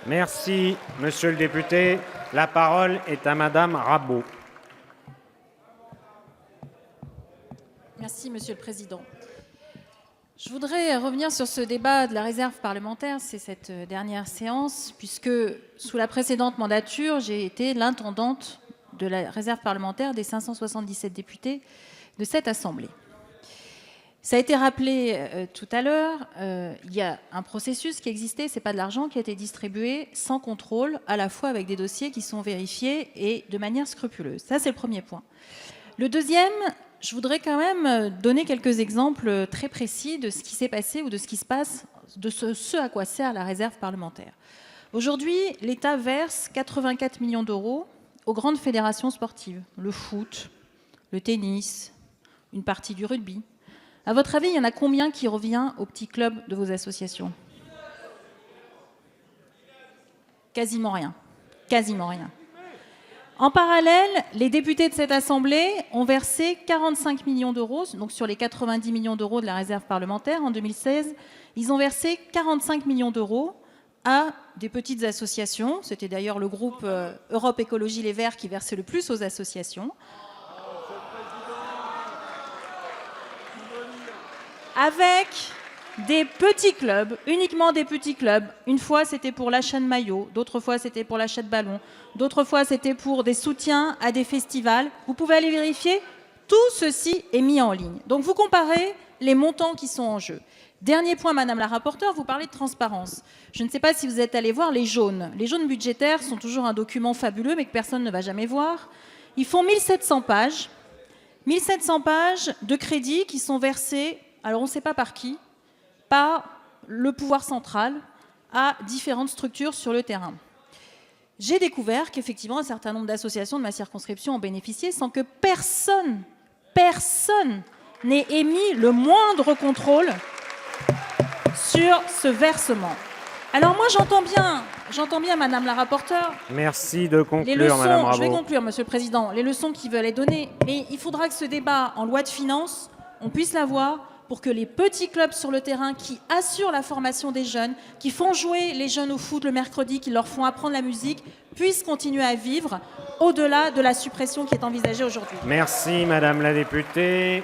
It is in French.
Merci, monsieur le député. La parole est à madame Rabault. Merci, monsieur le président. Je voudrais revenir sur ce débat de la réserve parlementaire, c'est cette dernière séance, puisque sous la précédente mandature, j'ai été l'intendante de la réserve parlementaire des 577 députés de cette Assemblée. Ça a été rappelé tout à l'heure, il y a un processus qui existait, ce n'est pas de l'argent qui a été distribué sans contrôle, à la fois avec des dossiers qui sont vérifiés et de manière scrupuleuse. Ça, c'est le premier point. Le deuxième, je voudrais quand même donner quelques exemples très précis de ce qui s'est passé ou de ce qui se passe, de ce à quoi sert la réserve parlementaire. Aujourd'hui, l'État verse 84 millions d'euros aux grandes fédérations sportives, le foot, le tennis, une partie du rugby. À votre avis, il y en a combien qui revient aux petits clubs de vos associations? Quasiment rien. Quasiment rien. En parallèle, les députés de cette Assemblée ont versé 45 millions d'euros, donc sur les 90 millions d'euros de la réserve parlementaire en 2016, ils ont versé 45 millions d'euros à des petites associations. C'était d'ailleurs le groupe Europe Écologie Les Verts qui versait le plus aux associations. Avec des petits clubs, uniquement des petits clubs. Une fois, c'était pour l'achat de maillots, d'autres fois, c'était pour l'achat de ballons, d'autres fois, c'était pour des soutiens à des festivals. Vous pouvez aller vérifier, tout ceci est mis en ligne. Donc, vous comparez les montants qui sont en jeu. Dernier point, Madame la rapporteure, vous parlez de transparence. Je ne sais pas si vous êtes allé voir les jaunes. Les jaunes budgétaires sont toujours un document fabuleux, mais que personne ne va jamais voir. Ils font 1700 pages. 1700 pages de crédits qui sont versés, alors on ne sait pas par qui, par le pouvoir central à différentes structures sur le terrain. J'ai découvert qu'effectivement un certain nombre d'associations de ma circonscription en bénéficiaient sans que personne n'ait émis le moindre contrôle sur ce versement. Alors moi j'entends bien Madame la rapporteure. Merci de conclure, les leçons, madame Rabault. je vais conclure, Monsieur le Président. Les leçons qu'ils veulent les donner, mais il faudra que ce débat en loi de finances, on puisse l'avoir pour que les petits clubs sur le terrain qui assurent la formation des jeunes, qui font jouer les jeunes au foot le mercredi, qui leur font apprendre la musique, puissent continuer à vivre au-delà de la suppression qui est envisagée aujourd'hui. Merci, madame la députée.